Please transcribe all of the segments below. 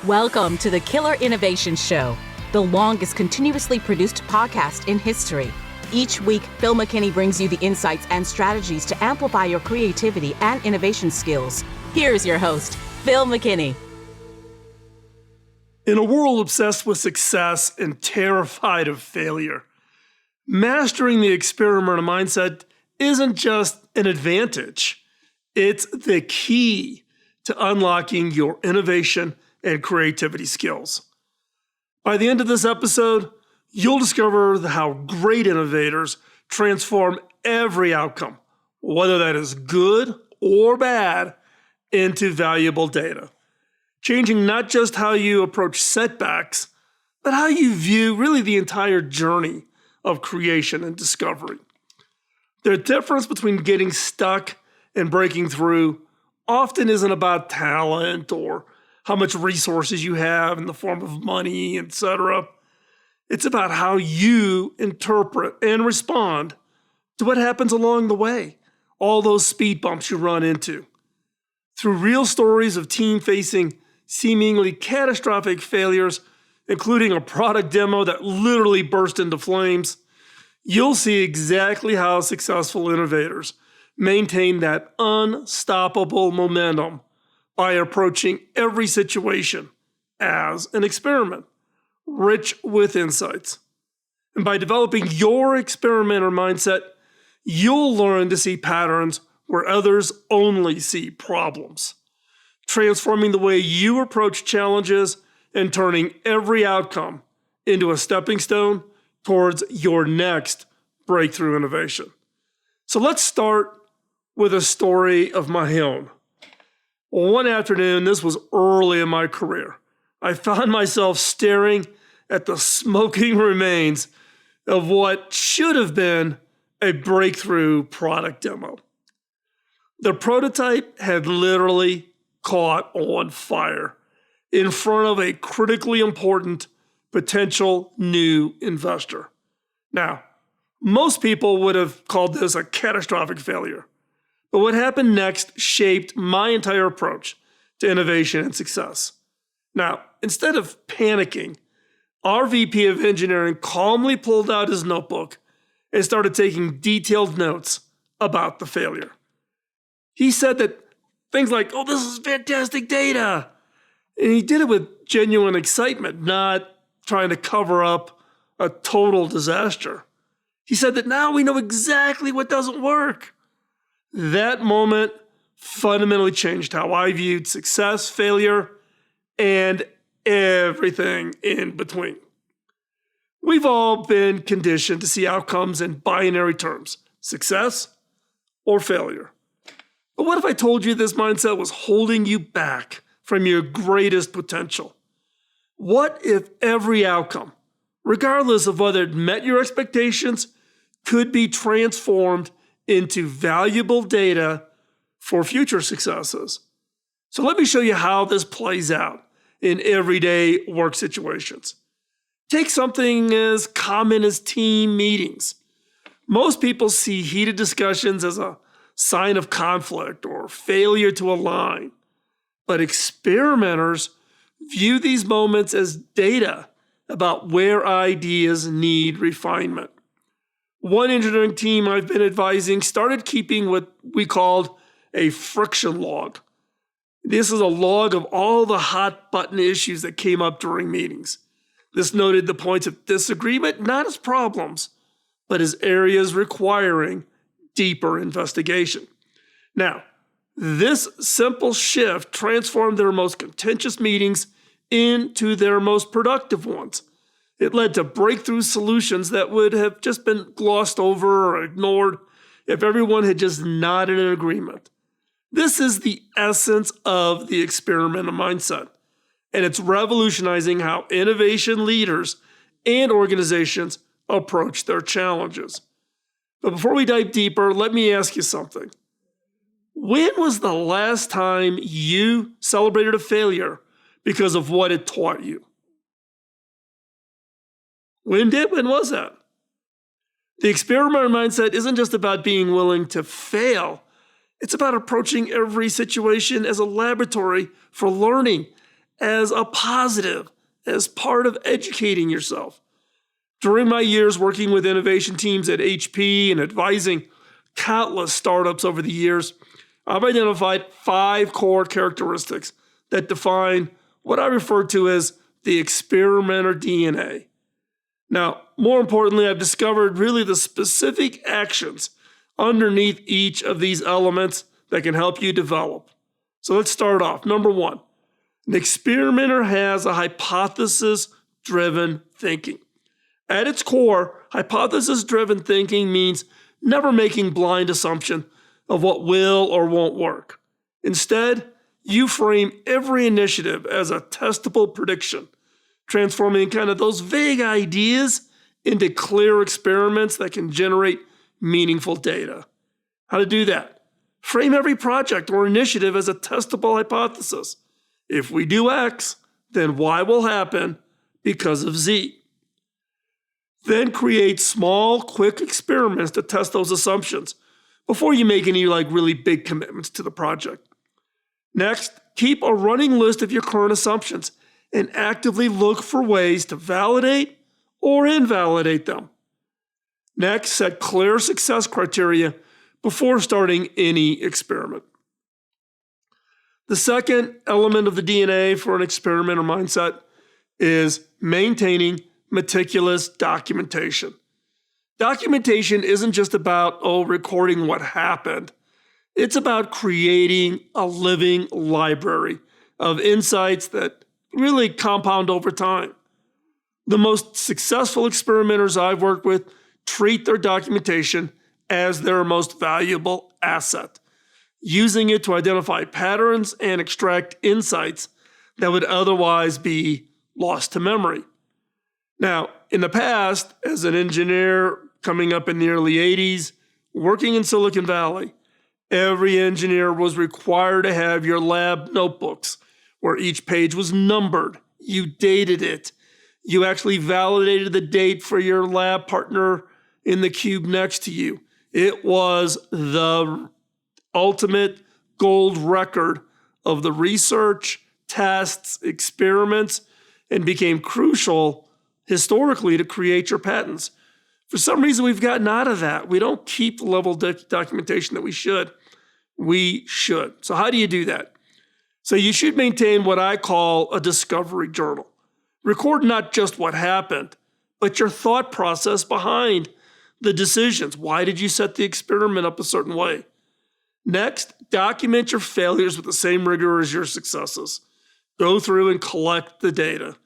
Welcome to the Killer Innovation Show, the longest continuously produced podcast in history. Each week, Phil McKinney brings you the insights and strategies to amplify your creativity and innovation skills. Here's your host, Phil McKinney. In a world obsessed with success and terrified of failure, mastering the experimenter mindset isn't just an advantage. It's the key to unlocking your innovation and creativity skills. By the end of this episode, you'll discover how great innovators transform every outcome, whether that is good or bad, into valuable data, changing not just how you approach setbacks, but how you view really the entire journey of creation and discovery. The difference between getting stuck and breaking through often isn't about talent or how much resources you have in the form of money, etc. It's about how you interpret and respond to what happens along the way, all those speed bumps you run into. Through real stories of teams facing seemingly catastrophic failures, including a product demo that literally burst into flames, you'll see exactly how successful innovators maintain that unstoppable momentum by approaching every situation as an experiment, rich with insights. And by developing your experimenter mindset, you'll learn to see patterns where others only see problems, transforming the way you approach challenges and turning every outcome into a stepping stone towards your next breakthrough innovation. So let's start with a story of my own. One afternoon, this was early in my career, I found myself staring at the smoking remains of what should have been a breakthrough product demo. The prototype had literally caught on fire in front of a critically important potential new investor. Now, most people would have called this a catastrophic failure. But what happened next shaped my entire approach to innovation and success. Now, instead of panicking, our VP of engineering calmly pulled out his notebook and started taking detailed notes about the failure. He said that things like, "Oh, this is fantastic data." And he did it with genuine excitement, not trying to cover up a total disaster. He said that now we know exactly what doesn't work. That moment fundamentally changed how I viewed success, failure, and everything in between. We've all been conditioned to see outcomes in binary terms, success or failure. But what if I told you this mindset was holding you back from your greatest potential? What if every outcome, regardless of whether it met your expectations, could be transformed into valuable data for future successes? So let me show you how this plays out in everyday work situations. Take something as common as team meetings. Most people see heated discussions as a sign of conflict or failure to align, but experimenters view these moments as data about where ideas need refinement. One engineering team I've been advising started keeping what we called a friction log. This is a log of all the hot button issues that came up during meetings. This noted the points of disagreement not as problems, but as areas requiring deeper investigation. Now, this simple shift transformed their most contentious meetings into their most productive ones. It led to breakthrough solutions that would have just been glossed over or ignored if everyone had just nodded in agreement. This is the essence of the experimenter mindset, and it's revolutionizing how innovation leaders and organizations approach their challenges. But before we dive deeper, let me ask you something. When was the last time you celebrated a failure because of what it taught you? When was that? The experimenter mindset isn't just about being willing to fail. It's about approaching every situation as a laboratory for learning as a positive, as part of educating yourself. During my years working with innovation teams at HP and advising countless startups over the years, I've identified 5 core characteristics that define what I refer to as the experimenter DNA. Now, more importantly, I've discovered really the specific actions underneath each of these elements that can help you develop. So let's start off. Number 1, an experimenter has a hypothesis-driven thinking. At its core, hypothesis-driven thinking means never making blind assumption of what will or won't work. Instead, you frame every initiative as a testable prediction, transforming kind of those vague ideas into clear experiments that can generate meaningful data. How to do that? Frame every project or initiative as a testable hypothesis. If we do X, then Y will happen because of Z. Then create small, quick experiments to test those assumptions before you make any really big commitments to the project. Next, keep a running list of your current assumptions and actively look for ways to validate or invalidate them. Next, set clear success criteria before starting any experiment. The second element of the DNA for an experimenter mindset is maintaining meticulous documentation. Documentation isn't just about, recording what happened. It's about creating a living library of insights that really compound over time. The most successful experimenters I've worked with treat their documentation as their most valuable asset, using it to identify patterns and extract insights that would otherwise be lost to memory. Now, in the past, as an engineer coming up in the early 80s, working in Silicon Valley, every engineer was required to have your lab notebooks where each page was numbered. You dated it. You actually validated the date for your lab partner in the cube next to you. It was the ultimate gold record of the research, tests, experiments, and became crucial historically to create your patents. For some reason, we've gotten out of that. We don't keep the level of documentation that we should. We should. So how do you do that? So you should maintain what I call a discovery journal. Record not just what happened, but your thought process behind the decisions. Why did you set the experiment up a certain way? Next, document your failures with the same rigor as your successes. Go through and collect the data.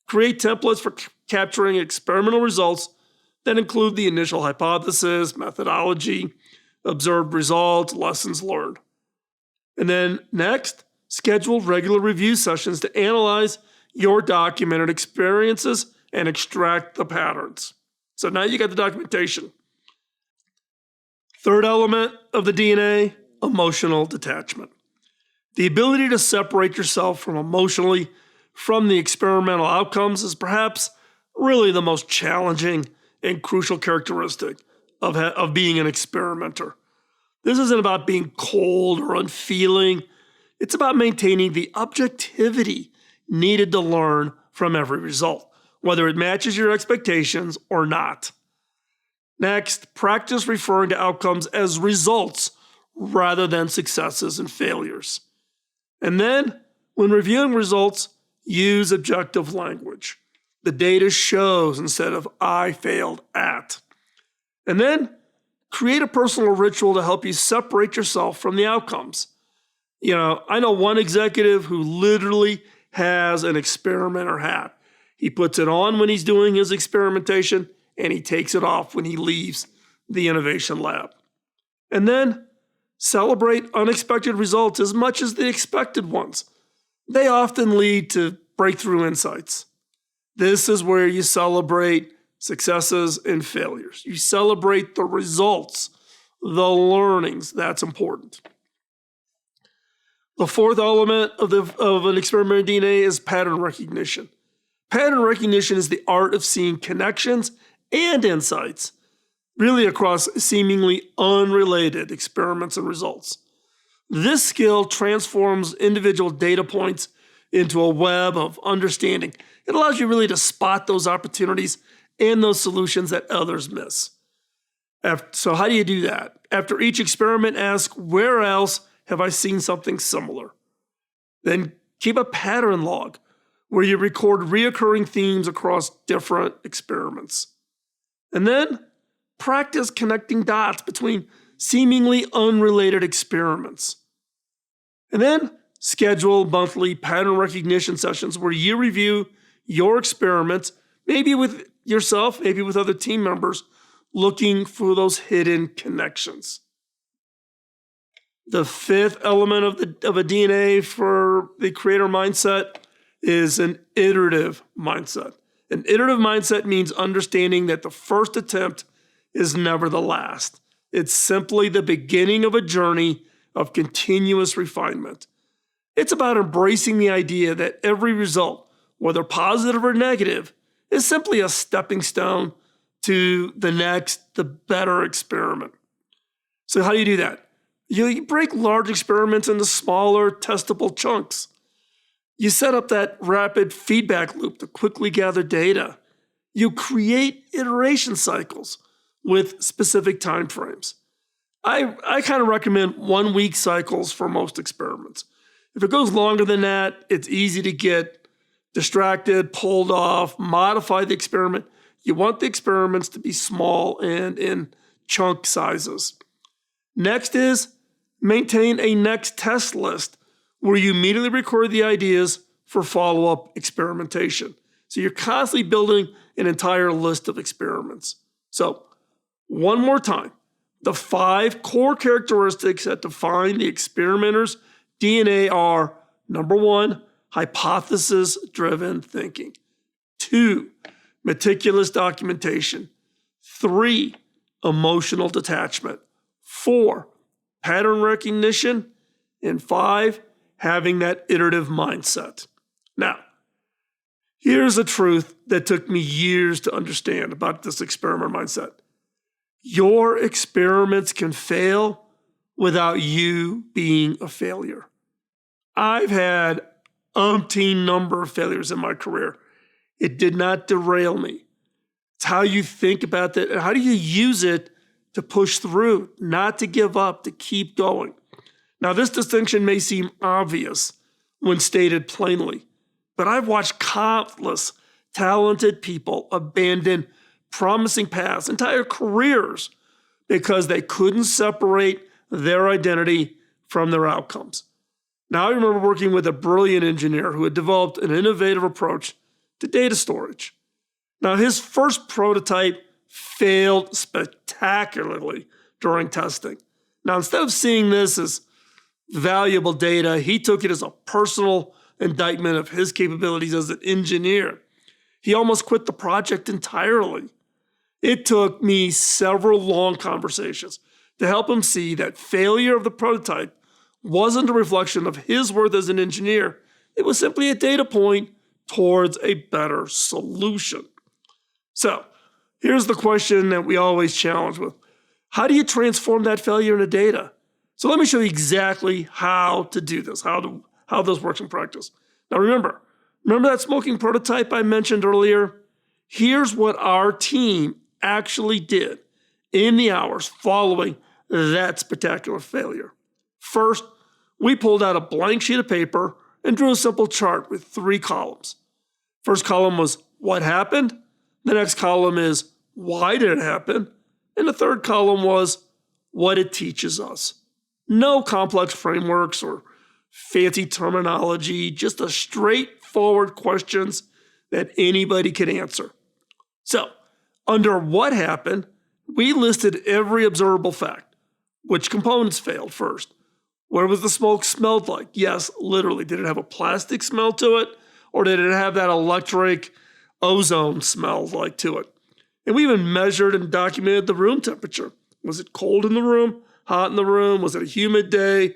Create templates for capturing experimental results that include the initial hypothesis, methodology, observed results, lessons learned. And then next, schedule regular review sessions to analyze your documented experiences and extract the patterns. So now you got the documentation. Third element of the DNA, emotional detachment. The ability to separate yourself from the experimental outcomes is perhaps really the most challenging and crucial characteristic of being an experimenter. This isn't about being cold or unfeeling. It's about maintaining the objectivity needed to learn from every result, whether it matches your expectations or not. Next, practice referring to outcomes as results rather than successes and failures. And then, when reviewing results, use objective language. The data shows instead of I failed at. And then, create a personal ritual to help you separate yourself from the outcomes. I know one executive who literally has an experimenter hat. He puts it on when he's doing his experimentation, and he takes it off when he leaves the innovation lab. And then, celebrate unexpected results as much as the expected ones. They often lead to breakthrough insights. This is where you celebrate successes and failures. You celebrate the results, the learnings. That's important. The fourth element of an experiment DNA is pattern recognition. Pattern recognition is the art of seeing connections and insights, really across seemingly unrelated experiments and results. This skill transforms individual data points into a web of understanding. It allows you really to spot those opportunities and those solutions that others miss. So how do you do that? After each experiment, ask, where else have I seen something similar? Then keep a pattern log where you record reoccurring themes across different experiments. And then practice connecting dots between seemingly unrelated experiments. And then schedule monthly pattern recognition sessions where you review your experiments, maybe with yourself, maybe with other team members, looking for those hidden connections. The fifth element of a DNA for the creator mindset is an iterative mindset. An iterative mindset means understanding that the first attempt is never the last. It's simply the beginning of a journey of continuous refinement. It's about embracing the idea that every result, whether positive or negative, is simply a stepping stone to the next, the better experiment. So how do you do that? You break large experiments into smaller, testable chunks. You set up that rapid feedback loop to quickly gather data. You create iteration cycles with specific time frames. I kind of recommend 1 week cycles for most experiments. If it goes longer than that, it's easy to get distracted, pulled off, modify the experiment. You want the experiments to be small and in chunk sizes. Next is maintain a next test list where you immediately record the ideas for follow-up experimentation. So you're constantly building an entire list of experiments. So one more time, the 5 core characteristics that define the experimenter's DNA are: number 1, hypothesis-driven thinking; 2, meticulous documentation; 3, emotional detachment; 4, pattern recognition; and 5, having that iterative mindset. Now, here's a truth that took me years to understand about this experiment mindset. Your experiments can fail without you being a failure. I've had umpteen number of failures in my career. It did not derail me. It's how you think about that. How do you use it to push through, not to give up, to keep going? Now, this distinction may seem obvious when stated plainly, but I've watched countless talented people abandon promising paths, entire careers, because they couldn't separate their identity from their outcomes. Now, I remember working with a brilliant engineer who had developed an innovative approach to data storage. Now, his first prototype failed spectacularly during testing. Now, instead of seeing this as valuable data, he took it as a personal indictment of his capabilities as an engineer. He almost quit the project entirely. It took me several long conversations to help him see that failure of the prototype wasn't a reflection of his worth as an engineer. It was simply a data point towards a better solution. So here's the question that we always challenge with. How do you transform that failure into data? So let me show you exactly how to do this, how this works in practice. Now remember that smoking prototype I mentioned earlier? Here's what our team actually did in the hours following that spectacular failure. First, we pulled out a blank sheet of paper and drew a simple chart with 3 columns. First column was what happened. The next column is why did it happen? And the third column was what it teaches us. No complex frameworks or fancy terminology, just a straightforward questions that anybody could answer. So, under what happened, we listed every observable fact. Which components failed first? What was the smoke smelled like? Yes, literally. Did it have a plastic smell to it? Or did it have that electric ozone smell like to it? And we even measured and documented the room temperature. Was it cold in the room? Hot in the room? Was it a humid day?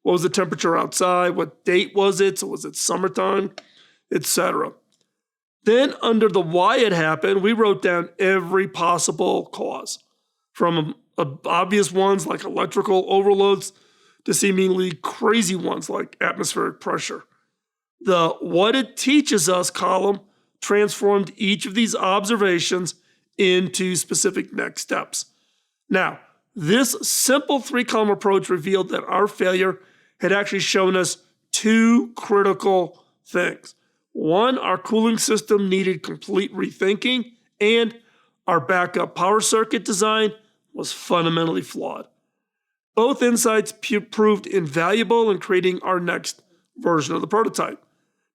What was the temperature outside? What date was it? So was it summertime? Etc. Then under the why it happened, we wrote down every possible cause, from obvious ones like electrical overloads to seemingly crazy ones like atmospheric pressure. The what it teaches us column transformed each of these observations into specific next steps. Now, this simple 3-column approach revealed that our failure had actually shown us 2 critical things. One, our cooling system needed complete rethinking, and our backup power circuit design was fundamentally flawed. Both insights proved invaluable in creating our next version of the prototype.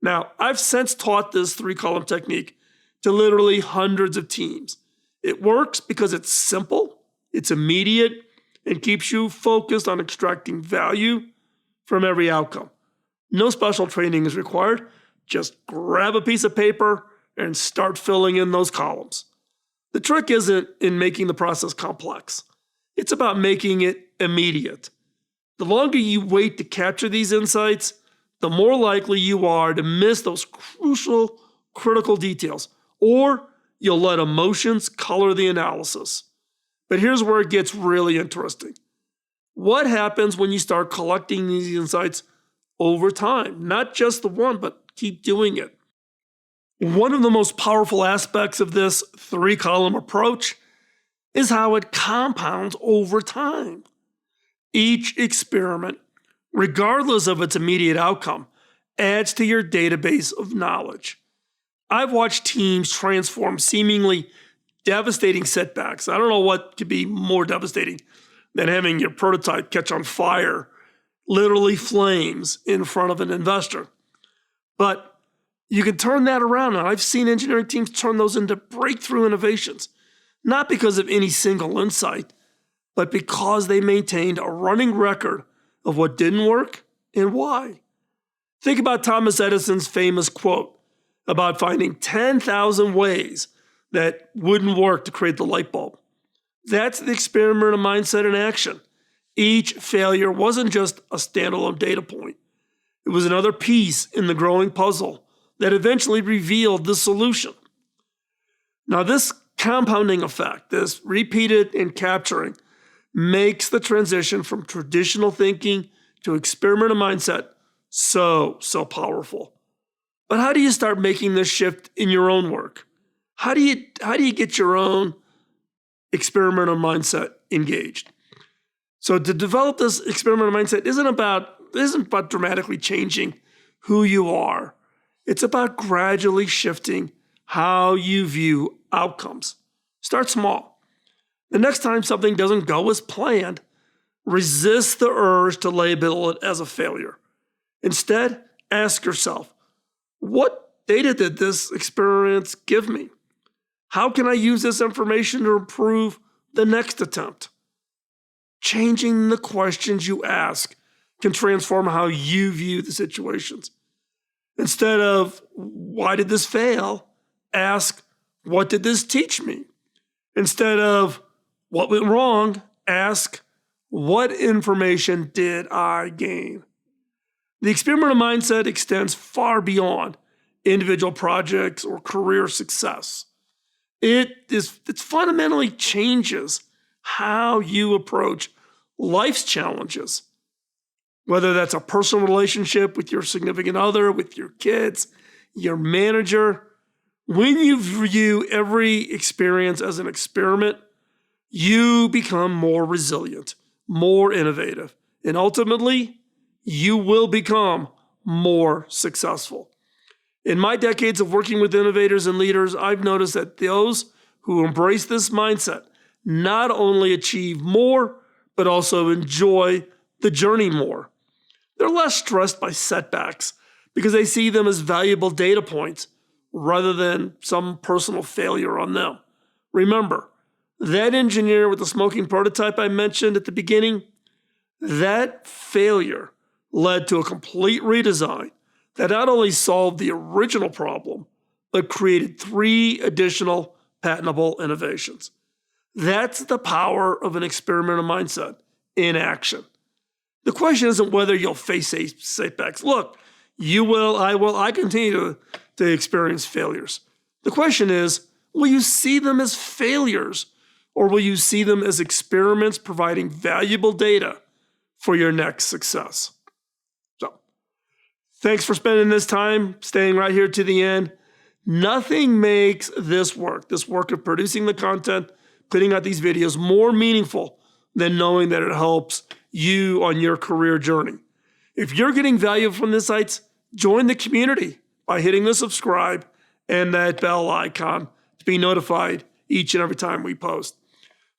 Now, I've since taught this 3-column technique to literally hundreds of teams. It works because it's simple, it's immediate, and keeps you focused on extracting value from every outcome. No special training is required. Just grab a piece of paper and start filling in those columns. The trick isn't in making the process complex. It's about making it immediate. The longer you wait to capture these insights, the more likely you are to miss those crucial, critical details, or you'll let emotions color the analysis. But here's where it gets really interesting. What happens when you start collecting these insights over time? Not just the one, but keep doing it. One of the most powerful aspects of this 3-column approach is how it compounds over time. Each experiment, regardless of its immediate outcome, adds to your database of knowledge. I've watched teams transform seemingly devastating setbacks. I don't know what could be more devastating than having your prototype catch on fire, literally flames, in front of an investor. But you can turn that around, and I've seen engineering teams turn those into breakthrough innovations, not because of any single insight, but because they maintained a running record of what didn't work and why. Think about Thomas Edison's famous quote about finding 10,000 ways that wouldn't work to create the light bulb. That's the experimenter mindset in action. Each failure wasn't just a standalone data point. It was another piece in the growing puzzle that eventually revealed the solution. Now, this compounding effect, this repeated and capturing, makes the transition from traditional thinking to experimenter mindset so powerful. But how do you start making this shift in your own work? How do you get your own experimenter mindset engaged? So to develop this experimenter mindset isn't about dramatically changing who you are. It's about gradually shifting how you view outcomes. Start small. The next time something doesn't go as planned, resist the urge to label it as a failure. Instead, ask yourself, what data did this experience give me? How can I use this information to improve the next attempt? Changing the questions you ask can transform how you view the situations. Instead of, why did this fail? Ask, what did this teach me? Instead of, what went wrong? Ask, what information did I gain? The experimenter mindset extends far beyond individual projects or career success. It fundamentally changes how you approach life's challenges, whether that's a personal relationship with your significant other, with your kids, your manager. When you view every experience as an experiment, you become more resilient, more innovative, and ultimately, you will become more successful. In my decades of working with innovators and leaders, I've noticed that those who embrace this mindset not only achieve more, but also enjoy the journey more. They're less stressed by setbacks because they see them as valuable data points rather than some personal failure on them. Remember, that engineer with the smoking prototype I mentioned at the beginning, that failure led to a complete redesign that not only solved the original problem, but created 3 additional patentable innovations. That's the power of an experimenter mindset in action. The question isn't whether you'll face setbacks. Look, you will, I continue to experience failures. The question is, will you see them as failures, or will you see them as experiments providing valuable data for your next success? So, Thanks for spending this time, staying right here to the end. Nothing makes this work of producing the content, putting out these videos, more meaningful than knowing that it helps you on your career journey. If you're getting value from the insights, join the community by hitting the subscribe and that bell icon to be notified each and every time we post.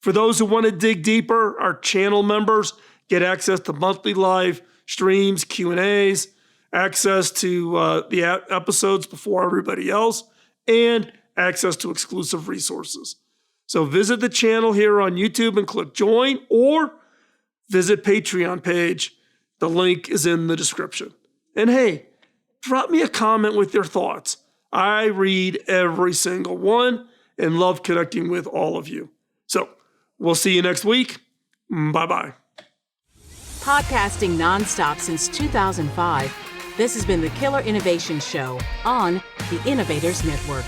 For those who want to dig deeper, our channel members get access to monthly live streams, Q&As, access to the episodes before everybody else, and access to exclusive resources. So visit the channel here on YouTube and click join, or visit Patreon page. The link is in the description. And hey, drop me a comment with your thoughts. I read every single one and love connecting with all of you. So we'll see you next week. Bye-bye. Podcasting nonstop since 2005, this has been the Killer Innovation Show on the Innovators Network.